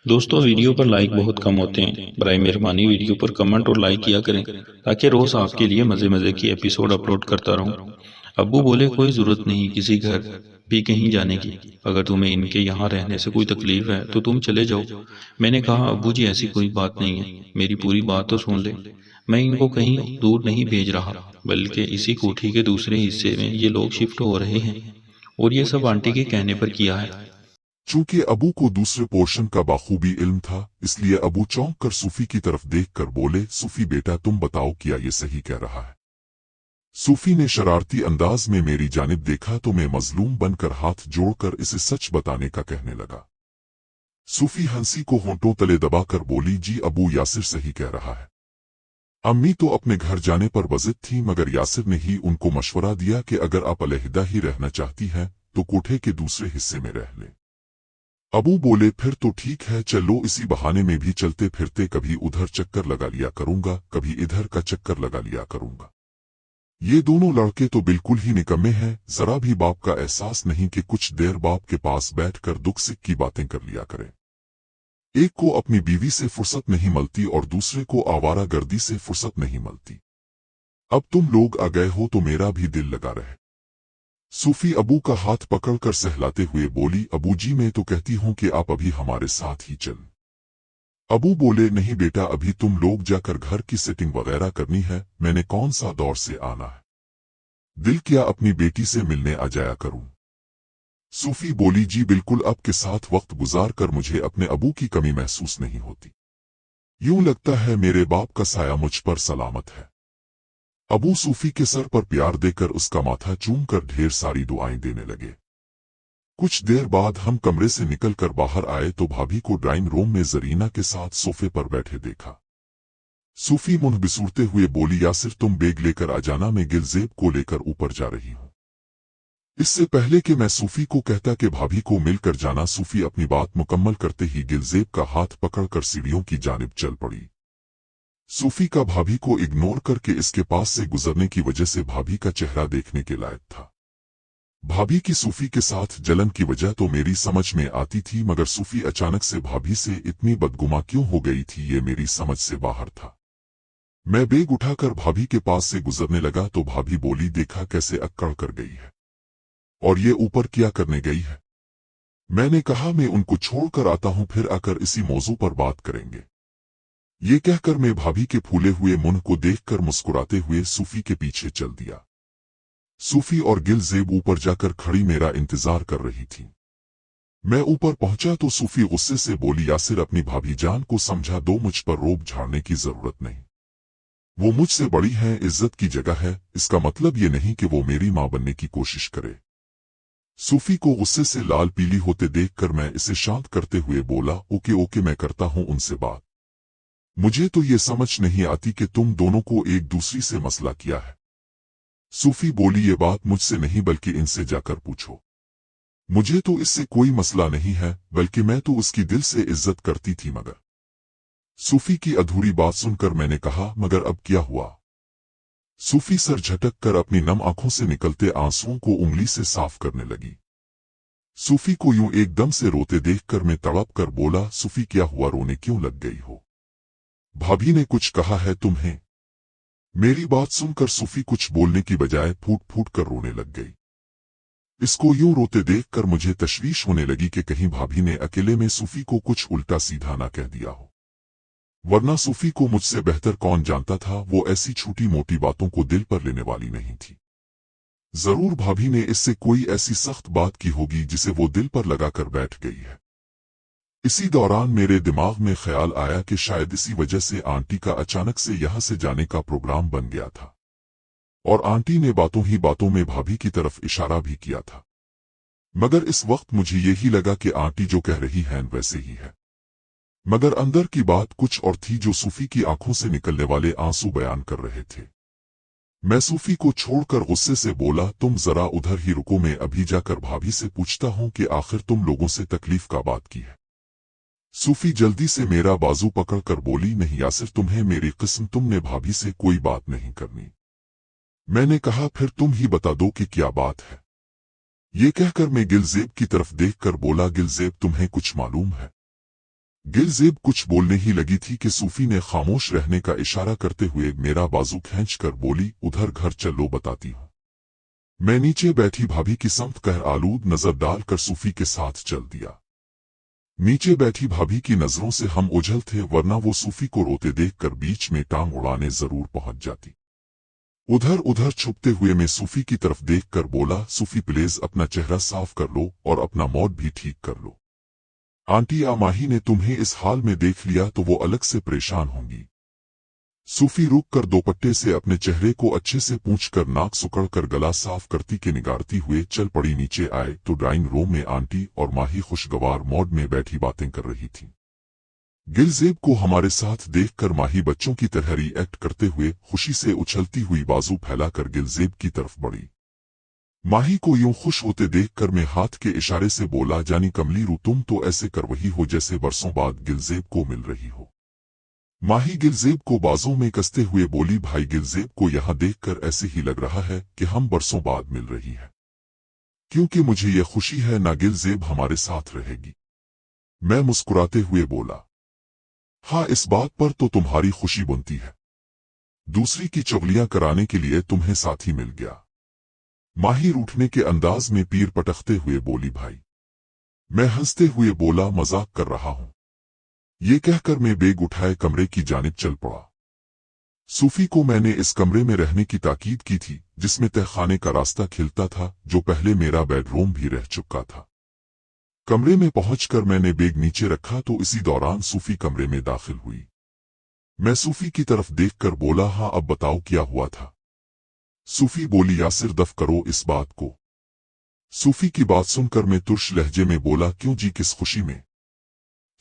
دوستوں ویڈیو پر لائک بہت کم ہوتے ہیں، برائے مہربانی ویڈیو پر کمنٹ اور لائک کیا کریں تاکہ روز آپ کے لیے مزے مزے کی ایپیسوڈ اپلوڈ کرتا رہوں۔ ابو بولے کوئی ضرورت نہیں کسی گھر بھی کہیں جانے کی، اگر تمہیں ان کے یہاں رہنے سے کوئی تکلیف ہے تو تم چلے جاؤ۔ میں نے کہا ابو جی ایسی کوئی بات نہیں ہے، میری پوری بات تو سن لے۔ میں ان کو کہیں دور نہیں بھیج رہا، بلکہ اسی کوٹھی کے دوسرے حصے میں یہ لوگ شفٹ ہو رہے ہیں، اور یہ سب آنٹی کے کہنے پر کیا ہے۔ چونکہ ابو کو دوسرے پورشن کا بخوبی علم تھا، اس لیے ابو چونک کر صوفی کی طرف دیکھ کر بولے، صوفی بیٹا تم بتاؤ کیا یہ صحیح کہہ رہا ہے؟ صوفی نے شرارتی انداز میں میری جانب دیکھا تو میں مظلوم بن کر ہاتھ جوڑ کر اسے سچ بتانے کا کہنے لگا۔ صوفی ہنسی کو ہونٹوں تلے دبا کر بولی، جی ابو یاسر صحیح کہہ رہا ہے۔ امی تو اپنے گھر جانے پر وضد تھی، مگر یاسر نے ہی ان کو مشورہ دیا کہ اگر آپ علیحدہ ہی رہنا چاہتی ہیں تو کوٹھے کے دوسرے حصے میں رہ لیں۔ ابو بولے پھر تو ٹھیک ہے، چلو اسی بہانے میں بھی چلتے پھرتے کبھی ادھر چکر لگا لیا کروں گا، کبھی ادھر کا چکر لگا لیا کروں گا۔ یہ دونوں لڑکے تو بالکل ہی نکمے ہیں، ذرا بھی باپ کا احساس نہیں کہ کچھ دیر باپ کے پاس بیٹھ کر دکھ سکھ کی باتیں کر لیا کریں۔ ایک کو اپنی بیوی سے فرصت نہیں ملتی اور دوسرے کو آوارہ گردی سے فرصت نہیں ملتی۔ اب تم لوگ آ گئے ہو تو میرا بھی دل لگا رہے۔ صوفی ابو کا ہاتھ پکڑ کر سہلاتے ہوئے بولی، ابو جی میں تو کہتی ہوں کہ آپ ابھی ہمارے ساتھ ہی چلیں۔ ابو بولے نہیں بیٹا، ابھی تم لوگ جا کر گھر کی سیٹنگ وغیرہ کرنی ہے، میں نے کون سا دور سے آنا ہے، دل کیا اپنی بیٹی سے ملنے آ جایا کروں۔ صوفی بولی جی بالکل، آپ کے ساتھ وقت گزار کر مجھے اپنے ابو کی کمی محسوس نہیں ہوتی، یوں لگتا ہے میرے باپ کا سایہ مجھ پر سلامت ہے۔ ابو صوفی کے سر پر پیار دے کر اس کا ماتھا چوم کر ڈھیر ساری دعائیں دینے لگے۔ کچھ دیر بعد ہم کمرے سے نکل کر باہر آئے تو بھابھی کو ڈرائنگ روم میں زرینہ کے ساتھ صوفے پر بیٹھے دیکھا۔ صوفی منہ بسورتے ہوئے بولی، یاسر تم بیگ لے کر آ جانا، میں گلزیب کو لے کر اوپر جا رہی ہوں۔ اس سے پہلے کہ میں صوفی کو کہتا کہ بھابھی کو مل کر جانا، صوفی اپنی بات مکمل کرتے ہی گلزیب کا ہاتھ پکڑ کر سیڑھیوں کی جانب چل پڑی۔ صوفی کا بھابھی کو اگنور کر کے اس کے پاس سے گزرنے کی وجہ سے بھابھی کا چہرہ دیکھنے کے لائق تھا۔ بھابھی کی صوفی کے ساتھ جلن کی وجہ تو میری سمجھ میں آتی تھی، مگر صوفی اچانک سے بھابھی سے اتنی بدگما کیوں ہو گئی تھی یہ میری سمجھ سے باہر تھا۔ میں بیگ اٹھا کر بھابھی کے پاس سے گزرنے لگا تو بھابھی بولی، دیکھا کیسے اکڑ کر گئی ہے، اور یہ اوپر کیا کرنے گئی ہے؟ میں نے کہا میں ان کو چھوڑ کر آتا ہوں، پھر آ کر اسی موضوع پر بات کریں گے۔ یہ کہہ کر میں بھابھی کے پھولے ہوئے منہ کو دیکھ کر مسکراتے ہوئے صوفی کے پیچھے چل دیا۔ صوفی اور گلزیب اوپر جا کر کھڑی میرا انتظار کر رہی تھی۔ میں اوپر پہنچا تو صوفی غصے سے بولی، یاسر اپنی بھابھی جان کو سمجھا دو، مجھ پر روب جھاڑنے کی ضرورت نہیں، وہ مجھ سے بڑی ہیں، عزت کی جگہ ہے، اس کا مطلب یہ نہیں کہ وہ میری ماں بننے کی کوشش کرے۔ صوفی کو غصے سے لال پیلی ہوتے دیکھ کر میں اسے شانت کرتے ہوئے بولا، اوکے اوکے میں کرتا ہوں ان سے بات، مجھے تو یہ سمجھ نہیں آتی کہ تم دونوں کو ایک دوسری سے مسئلہ کیا ہے۔ صوفی بولی، یہ بات مجھ سے نہیں بلکہ ان سے جا کر پوچھو، مجھے تو اس سے کوئی مسئلہ نہیں ہے، بلکہ میں تو اس کی دل سے عزت کرتی تھی۔ مگر صوفی کی ادھوری بات سن کر میں نے کہا، مگر اب کیا ہوا؟ صوفی سر جھٹک کر اپنی نم آنکھوں سے نکلتے آنسوؤں کو انگلی سے صاف کرنے لگی۔ صوفی کو یوں ایک دم سے روتے دیکھ کر میں تڑپ کر بولا، صوفی کیا ہوا، رونے کیوں لگ گئی ہو؟ بھابھی نے کچھ کہا ہے تمہیں؟ میری بات سن کر صوفی کچھ بولنے کی بجائے پھوٹ پھوٹ کر رونے لگ گئی۔ اس کو یوں روتے دیکھ کر مجھے تشویش ہونے لگی کہ کہیں بھابھی نے اکیلے میں صوفی کو کچھ الٹا سیدھا نہ کہہ دیا ہو، ورنہ صوفی کو مجھ سے بہتر کون جانتا تھا، وہ ایسی چھوٹی موٹی باتوں کو دل پر لینے والی نہیں تھی۔ ضرور بھابھی نے اس سے کوئی ایسی سخت بات کی ہوگی جسے وہ دل پر لگا کر بیٹھ گئی ہے۔ اسی دوران میرے دماغ میں خیال آیا کہ شاید اسی وجہ سے آنٹی کا اچانک سے یہاں سے جانے کا پروگرام بن گیا تھا، اور آنٹی نے باتوں ہی باتوں میں بھابھی کی طرف اشارہ بھی کیا تھا۔ مگر اس وقت مجھے یہی لگا کہ آنٹی جو کہہ رہی ہیں ویسے ہی ہے، مگر اندر کی بات کچھ اور تھی جو صوفی کی آنکھوں سے نکلنے والے آنسو بیان کر رہے تھے۔ میں صوفی کو چھوڑ کر غصے سے بولا، تم ذرا ادھر ہی رکو، میں ابھی جا کر بھابھی سے پوچھتا ہوں کہ آخر تم لوگوں سے تکلیف کا بات کی ہے۔ صوفی جلدی سے میرا بازو پکڑ کر بولی، نہیں یاسر تمہیں میری قسم، تم نے بھابھی سے کوئی بات نہیں کرنی۔ میں نے کہا پھر تم ہی بتا دو کہ کیا بات ہے۔ یہ کہہ کر میں گلزیب کی طرف دیکھ کر بولا، گلزیب تمہیں کچھ معلوم ہے؟ गिलज़ेब कुछ बोलने ही लगी थी कि सूफी ने खामोश रहने का इशारा करते हुए मेरा बाजू खींचकर बोली, उधर घर चलो बताती हूँ। मैं नीचे बैठी भाभी की समत कह आलूद नजर डालकर सूफी के साथ चल दिया। नीचे बैठी भाभी की नजरों से हम ओझल थे, वरना वो सूफी को रोते देखकर बीच में टांग उड़ाने जरूर पहुंच जाती। उधर उधर छुपते हुए मैं सूफी की तरफ देखकर बोला, सूफी प्लीज अपना चेहरा साफ कर लो और अपना मूड भी ठीक कर लो। आंटी या माही ने तुम्हें इस हाल में देख लिया तो वो अलग से परेशान होंगी। सूफी रुक कर दोपट्टे से अपने चेहरे को अच्छे से पूंछकर नाक सुकड़कर गला साफ करती के निगारती हुए चल पड़ी। नीचे आए तो ड्राइंग रूम में आंटी और माही खुशगवार मोड में बैठी बातें कर रही थी। गिलज़ेब को हमारे साथ देखकर माही बच्चों की तरह रिएक्ट करते हुए खुशी से उछलती हुई बाजू फैलाकर गिलज़ेब की तरफ बढ़ी। माही को यूं खुश होते देखकर मैं हाथ के इशारे से बोला, जानी कमली रू, तुम तो ऐसे कर वही हो जैसे बरसों बाद गिलज़ेब को मिल रही हो। माही गिलज़ेब को बाजों में कसते हुए बोली, भाई गिलज़ेब को यहाँ देखकर ऐसे ही लग रहा है कि हम बरसों बाद मिल रही है, क्योंकि मुझे ये खुशी है ना गिलज़ेब हमारे साथ रहेगी। मैं मुस्कुराते हुए बोला, हाँ इस बात पर तो तुम्हारी खुशी बनती है, दूसरी की चुगलियां कराने के लिए तुम्हें साथी मिल गया। माही रूठने के अंदाज में पीर पटकते हुए बोली, भाई। मैं हंसते हुए बोला, मजाक कर रहा हूं। ये कहकर मैं बैग उठाए कमरे की जानिब चल पड़ा। सूफी को मैंने इस कमरे में रहने की ताकीद की थी जिसमें तहखाने का रास्ता खिलता था, जो पहले मेरा बेडरूम भी रह चुका था। कमरे में पहुंचकर मैंने बैग नीचे रखा तो इसी दौरान सूफी कमरे में दाखिल हुई। मैं सूफी की तरफ देखकर बोला, हाँ अब बताओ क्या हुआ था। सूफी बोली, यासिर दफ करो इस बात को। सूफी की बात सुनकर मैं तुर्श लहजे में बोला, क्यों जी किस खुशी में।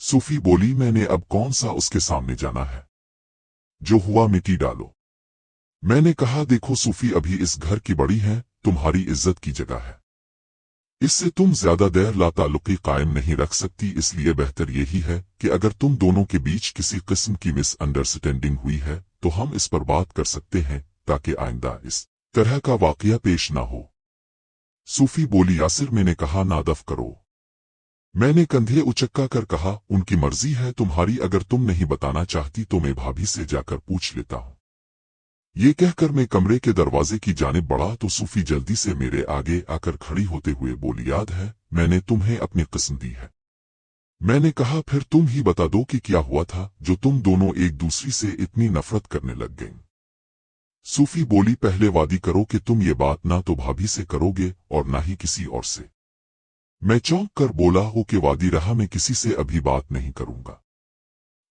सूफी बोली, मैंने अब कौन सा उसके सामने जाना है, जो हुआ मिट्टी डालो। मैंने कहा, देखो सूफी अभी इस घर की बड़ी है, तुम्हारी इज्जत की जगह है, इससे तुम ज्यादा देर लाताल्लुकी कायम नहीं रख सकती, इसलिए बेहतर यही है कि अगर तुम दोनों के बीच किसी किस्म की मिसअंडरस्टैंडिंग हुई है तो हम इस पर बात कर सकते हैं, ताकि आइंदा इस तरह का वाकया पेश ना हो। सूफी बोली, यासिर मैंने कहा नादफ करो। मैंने कंधे उचक्का कर कहा, उनकी मर्जी है तुम्हारी, अगर तुम नहीं बताना चाहती तो मैं भाभी से जाकर पूछ लेता हूं। ये कहकर मैं कमरे के दरवाजे की जानिब बढ़ा तो सूफी जल्दी से मेरे आगे आकर खड़ी होते हुए बोली, याद है मैंने तुम्हें अपनी किस्म दी है। मैंने कहा, फिर तुम ही बता दो कि क्या हुआ था जो तुम दोनों एक दूसरी से इतनी नफरत करने लग गईं। सूफी बोली, पहले वादी करो कि तुम ये बात ना तो भाभी से करोगे और ना ही किसी और से। मैं चौंक कर बोला, हो कि वादी रहा, मैं किसी से अभी बात नहीं करूंगा।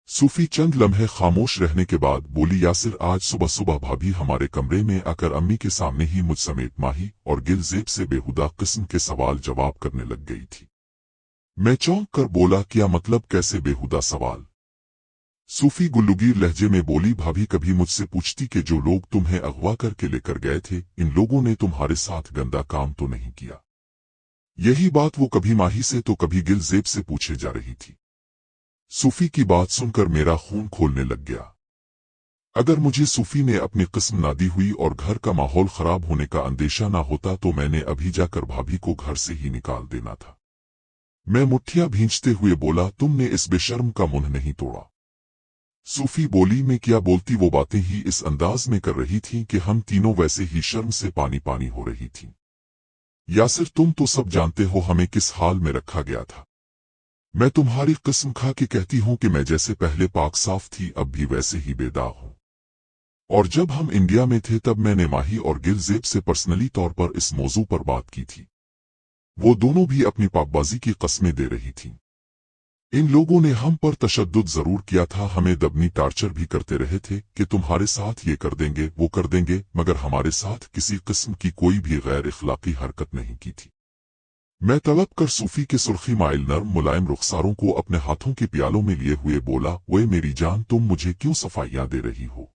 सूफी चंद लम्हे खामोश रहने के बाद बोली, यासिर आज सुबह सुबह भाभी हमारे कमरे में आकर अम्मी के सामने ही मुझ समेत माही और गिलज़ेब से बेहुदा किस्म के सवाल जवाब करने लग गई थी। मैं चौंक कर बोला, क्या मतलब, कैसे बेहुदा सवाल। सूफी गुल्लुगीर लहजे में बोली, भाभी कभी मुझसे पूछती कि जो लोग तुम्हें अगवा करके लेकर गए थे, इन लोगों ने तुम्हारे साथ गंदा काम तो नहीं किया। यही बात वो कभी माही से तो कभी गिलज़ेब से पूछे जा रही थी। सूफी की बात सुनकर मेरा खून खोलने लग गया। अगर मुझे सूफी ने अपनी किस्म ना दी हुई और घर का माहौल खराब होने का अंदेशा ना होता तो मैंने अभी जाकर भाभी को घर से ही निकाल देना था। मैं मुट्ठियां भींचते हुए बोला, तुमने इस बेशर्म का मुंह नहीं तोड़ा। सूफी बोली, मैं क्या बोलती, वो बातें ही इस अंदाज में कर रही थी कि हम तीनों वैसे ही शर्म से पानी पानी हो रही थी। यासिर तुम तो सब जानते हो हमें किस हाल में रखा गया था। मैं तुम्हारी कसम खा के कहती हूं कि मैं जैसे पहले पाक साफ थी अब भी वैसे ही बेदाग हूं। और जब हम इंडिया में थे तब मैंने माही और गिलज़ेब से पर्सनली तौर पर इस मौजू पर बात की थी। वो दोनों भी अपनी पाकबाजी की कस्में दे रही थीं। इन लोगों ने हम पर तशद्दुद जरूर किया था, हमें दबनी टार्चर भी करते रहे थे कि तुम्हारे साथ ये कर देंगे वो कर देंगे, मगर हमारे साथ किसी किस्म की कोई भी गैर इखलाकी हरकत नहीं की थी। मैं तड़प कर सूफी के सुर्खी माइल नर्म मुलायम रुखसारों को अपने हाथों के प्यालों में लिए हुए बोला, ओए मेरी जान, तुम मुझे क्यों सफाइयां दे रही हो।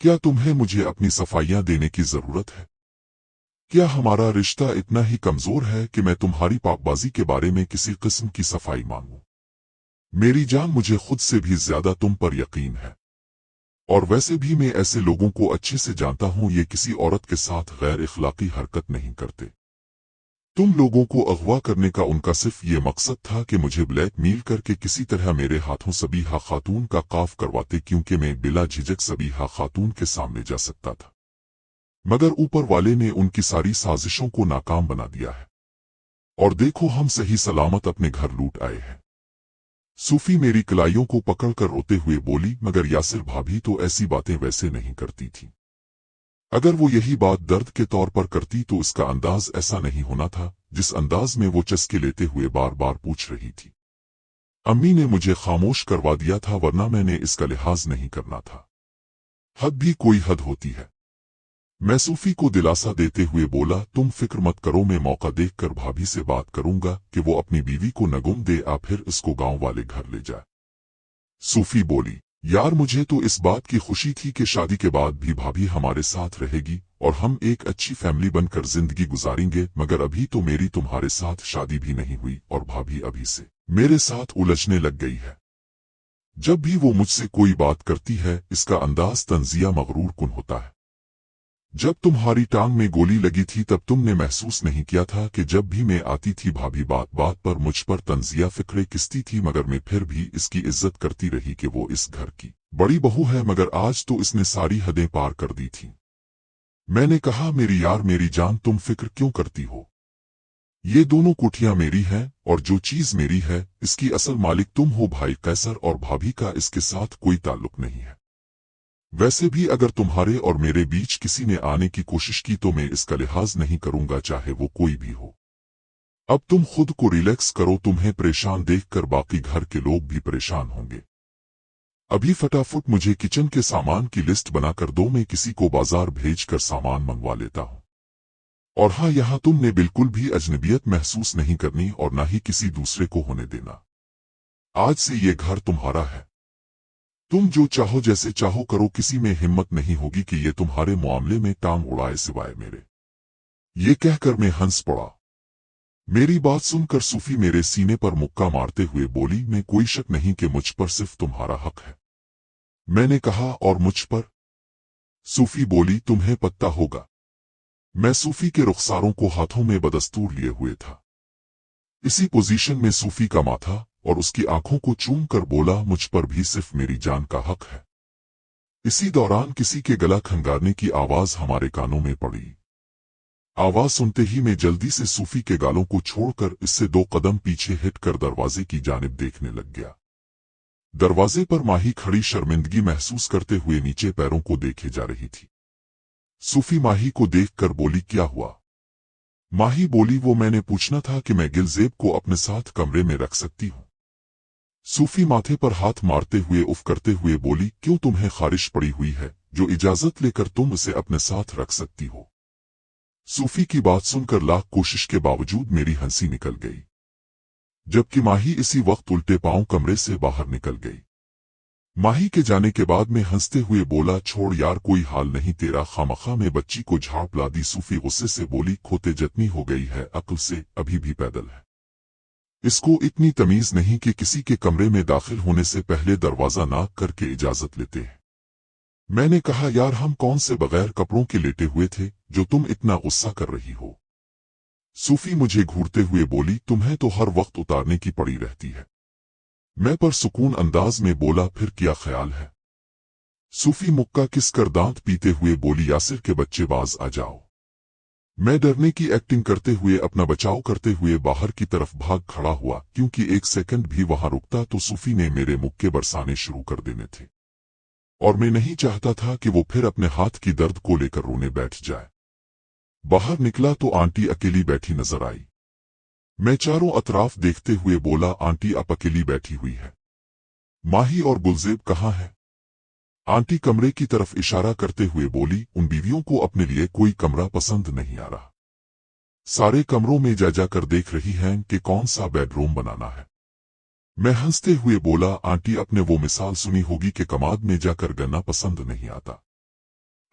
क्या तुम्हें मुझे अपनी सफाइयां देने की जरूरत है। क्या हमारा रिश्ता इतना ही कमजोर है कि मैं तुम्हारी पाकबाजी के बारे में किसी किस्म की सफाई मांगूं। मेरी जान, मुझे खुद से भी ज्यादा तुम पर यकीन है, और वैसे भी मैं ऐसे लोगों को अच्छे से जानता हूं, ये किसी औरत के साथ गैर इखलाकी हरकत नहीं करते। तुम लोगों को अगवा करने का उनका सिर्फ ये मकसद था कि मुझे ब्लैकमेल करके किसी तरह मेरे हाथों सबीहा खातून का काफ करवाते, क्योंकि मैं बिला झिझक सबीहा खातून के सामने जा सकता था। मगर ऊपर वाले ने उनकी सारी साजिशों को नाकाम बना दिया है, और देखो हम सही सलामत अपने घर लूट आए हैं। सूफी मेरी कलाइयों को पकड़कर रोते हुए बोली, मगर यासिर भाभी तो ऐसी बातें वैसे नहीं करती थी। अगर वो यही बात दर्द के तौर पर करती तो इसका अंदाज ऐसा नहीं होना था जिस अंदाज में वो चस्के लेते हुए बार बार पूछ रही थी। अम्मी ने मुझे खामोश करवा दिया था, वरना मैंने इसका लिहाज नहीं करना था। हद भी कोई हद होती है। मैं सूफी को दिलासा देते हुए बोला, तुम फिक्र मत करो, मैं मौका देखकर भाभी से बात करूंगा कि वो अपनी बीवी को नगुम दे आ फिर इसको गांव वाले घर ले जाए। सूफी बोली, यार मुझे तो इस बात की खुशी थी कि शादी के बाद भी भाभी हमारे साथ रहेगी और हम एक अच्छी फैमिली बनकर जिंदगी गुजारेंगे, मगर अभी तो मेरी तुम्हारे साथ शादी भी नहीं हुई और भाभी अभी से मेरे साथ उलझने लग गई है। जब भी वो मुझसे कोई बात करती है इसका अंदाज तंजिया मगरूर कुन होता है। जब तुम्हारी टांग में गोली लगी थी तब तुमने महसूस नहीं किया था कि जब भी मैं आती थी भाभी बात बात पर मुझ पर तंजिया फिक्रे किसती थी, मगर मैं फिर भी इसकी इज्जत करती रही कि वो इस घर की बड़ी बहू है, मगर आज तो इसने सारी हदें पार कर दी थी। मैंने कहा, मेरी यार मेरी जान तुम फिक्र क्यों करती हो, ये दोनों कोठियां मेरी हैं और जो चीज मेरी है इसकी असल मालिक तुम हो भाई कैसर, और भाभी का इसके साथ कोई ताल्लुक नहीं है। वैसे भी अगर तुम्हारे और मेरे बीच किसी ने आने की कोशिश की तो मैं इसका लिहाज नहीं करूंगा, चाहे वो कोई भी हो। अब तुम खुद को रिलैक्स करो, तुम्हें परेशान देखकर बाकी घर के लोग भी परेशान होंगे। अभी फटाफट मुझे किचन के सामान की लिस्ट बनाकर दो, मैं किसी को बाजार भेजकर सामान मंगवा लेता हूं। और हाँ, यहां तुमने बिल्कुल भी अजनबियत महसूस नहीं करनी और ना ही किसी दूसरे को होने देना। आज से ये घर तुम्हारा है, तुम जो चाहो जैसे चाहो करो, किसी में हिम्मत नहीं होगी कि ये तुम्हारे मामले में टांग उड़ाए सिवाय मेरे। ये कहकर मैं हंस पड़ा। मेरी बात सुनकर सूफी मेरे सीने पर मुक्का मारते हुए बोली, मैं कोई शक नहीं कि मुझ पर सिर्फ तुम्हारा हक है। मैंने कहा, और मुझ पर? सूफी बोली, तुम्हें पता होगा। मैं सूफी के रुखसारों को हाथों में बदस्तूर लिए हुए था। इसी पोजीशन में सूफी का माथा और उसकी आंखों को चूम कर बोला, मुझ पर भी सिर्फ मेरी जान का हक है। इसी दौरान किसी के गला खंगारने की आवाज हमारे कानों में पड़ी। आवाज सुनते ही मैं जल्दी से सूफी के गालों को छोड़कर इससे 2 कदम पीछे हटकर दरवाजे की जानिब देखने लग गया। दरवाजे पर माही खड़ी शर्मिंदगी महसूस करते हुए नीचे पैरों को देखे जा रही थी। सूफी माही को देखकर बोली, क्या हुआ? माही बोली, वो मैंने पूछना था कि मैं गिलजेब को अपने साथ कमरे में रख सकती हूँ। सूफी माथे पर हाथ मारते हुए उफ करते हुए बोली, क्यों तुम्हें खारिश पड़ी हुई है जो इजाजत लेकर तुम उसे अपने साथ रख सकती हो? सूफी की बात सुनकर लाख कोशिश के बावजूद मेरी हंसी निकल गई, जबकि माही इसी वक्त उल्टे पांव कमरे से बाहर निकल गई। माही के जाने के बाद मैं हंसते हुए बोला, छोड़ यार, कोई हाल नहीं तेरा, खामखा में बच्ची को झाड़ पिला दी। सूफी गुस्से से बोली, खोते जतनी हो गई है अक्ल से, अभी भी पैदल है। इसको इतनी तमीज नहीं कि किसी के कमरे में दाखिल होने से पहले दरवाजा नाक करके इजाजत लेते हैं। मैंने कहा, यार हम कौन से बगैर कपड़ों के लेटे हुए थे जो तुम इतना गुस्सा कर रही हो? सूफी मुझे घूरते हुए बोली, तुम्हें तो हर वक्त उतारने की पड़ी रहती है। मैं पर सुकून अंदाज में बोला, फिर क्या ख्याल है? सूफी मुक्का किस कर दांत पीते हुए बोली, यासिर के बच्चे बाज आ जाओ। मैं डरने की एक्टिंग करते हुए अपना बचाव करते हुए बाहर की तरफ भाग खड़ा हुआ, क्योंकि 1 सेकंड भी वहां रुकता तो सूफी ने मेरे मुक्के बरसाने शुरू कर देने थे, और मैं नहीं चाहता था कि वो फिर अपने हाथ की दर्द को लेकर रोने बैठ जाए। बाहर निकला तो आंटी अकेली बैठी नजर आई। मैं चारों अतराफ देखते हुए बोला, आंटी आप अकेली बैठी हुई है, माही और गुलजेब कहाँ है? आंटी कमरे की तरफ इशारा करते हुए बोली, उन बीवियों को अपने लिए कोई कमरा पसंद नहीं आ रहा, सारे कमरों में जा जाकर देख रही हैं कि कौन सा बेडरूम बनाना है। मैं हंसते हुए बोला, आंटी अपने वो मिसाल सुनी होगी कि कमाद में जाकर गन्ना पसंद नहीं आता।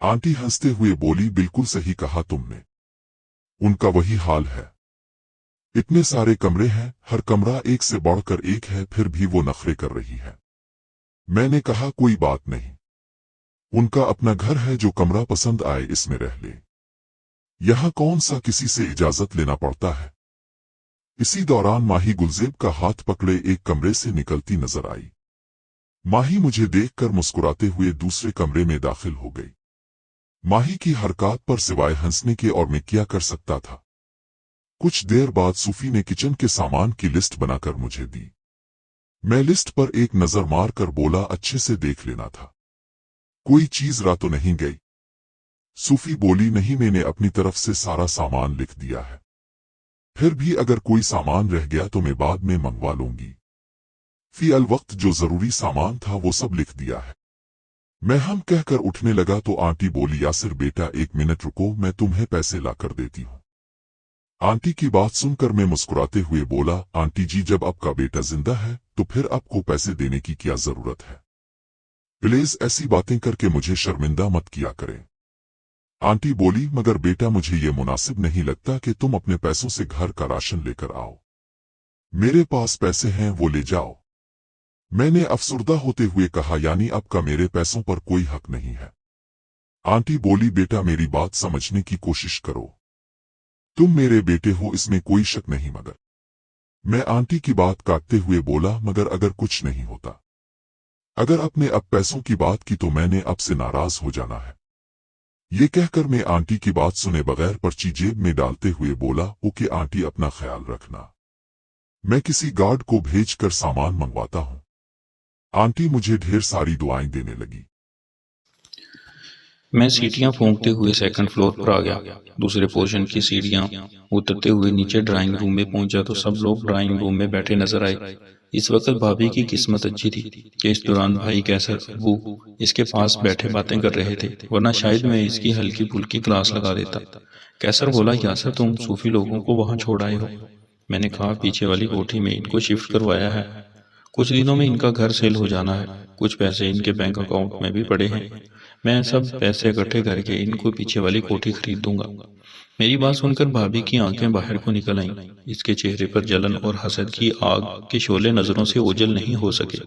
आंटी हंसते हुए बोली, बिल्कुल सही कहा तुमने, उनका वही हाल है। इतने सारे कमरे हैं, हर कमरा एक से बढ़कर एक है, फिर भी वो नखरे कर रही है। मैंने कहा, कोई बात नहीं, उनका अपना घर है, जो कमरा पसंद आए इसमें रह ले। यहाँ कौन सा किसी से इजाजत लेना पड़ता है। इसी दौरान माही गुलजेब का हाथ पकड़े एक कमरे से निकलती नजर आई। माही मुझे देखकर मुस्कुराते हुए दूसरे कमरे में दाखिल हो गई। माही की हरकत पर सिवाय हंसने के और मैं क्या कर सकता था। कुछ देर बाद सूफी ने किचन के सामान की लिस्ट बनाकर मुझे दी। मैं लिस्ट पर एक नजर मार कर बोला, अच्छे से देख लेना था, कोई चीज रह तो नहीं गई। सूफी बोली, नहीं, मैंने अपनी तरफ से सारा सामान लिख दिया है, फिर भी अगर कोई सामान रह गया तो मैं बाद में मंगवा लूंगी। फिलहाल वक्त जो जरूरी सामान था वो सब लिख दिया है। मैं हम कहकर उठने लगा तो आंटी बोली, यासिर बेटा 1 मिनट रुको, मैं तुम्हें पैसे ला कर देती हूँ। आंटी की बात सुनकर मैं मुस्कुराते हुए बोला, आंटी जी, जब आपका बेटा जिंदा है तो फिर आपको पैसे देने की क्या जरूरत है। प्लीज ऐसी बातें करके मुझे शर्मिंदा मत किया करें। आंटी बोली, मगर बेटा मुझे ये मुनासिब नहीं लगता कि तुम अपने पैसों से घर का राशन लेकर आओ। मेरे पास पैसे हैं, वो ले जाओ। मैंने अफसुर्दा होते हुए कहा, यानी आपका मेरे पैसों पर कोई हक नहीं है। आंटी बोली, बेटा मेरी बात समझने की कोशिश करो, तुम मेरे बेटे हो, इसमें कोई शक नहीं। मगर मैं आंटी की बात काटते हुए बोला, मगर अगर कुछ नहीं होता, अगर आपने अब पैसों की बात की तो मैंने आपसे नाराज हो जाना है। ये कहकर मैं आंटी की बात सुने बगैर पर्ची जेब में डालते हुए बोला, ओके आंटी, अपना ख्याल रखना, मैं किसी गार्ड को भेजकर सामान मंगवाता हूँ। आंटी मुझे ढेर सारी दुआएं देने लगी। मैं सीढ़ियां फूंकते हुए सेकंड फ्लोर पर आ गया। दूसरे पोर्शन की सीढ़ियां उतरते हुए नीचे ड्राइंग रूम में पहुंचा तो सब लोग ड्राइंग रूम में बैठे नजर आए। इस वक्त भाभी की किस्मत अच्छी थी कि इस दौरान भाई कैसर अब्बू इसके पास बैठे बातें कर रहे थे, वरना शायद मैं इसकी हल्की फुल्की क्लास लगा देता। कैसर बोला, यासर तुम सूफी लोगों को वहां छोड़ आए हो। मैंने कहा, पीछे वाली कोठी में इनको शिफ्ट करवाया है, कुछ दिनों में इनका घर सेल हो जाना है, कुछ पैसे इनके बैंक अकाउंट में भी पड़े हैं। मैं सब पैसे इकट्ठे करके इनको पीछे वाली कोठी खरीद दूंगा। मेरी बात सुनकर भाभी की आंखें बाहर को निकल आईं। इसके चेहरे पर जलन और हसद की आग के शोले नजरों से ओझल नहीं हो सके।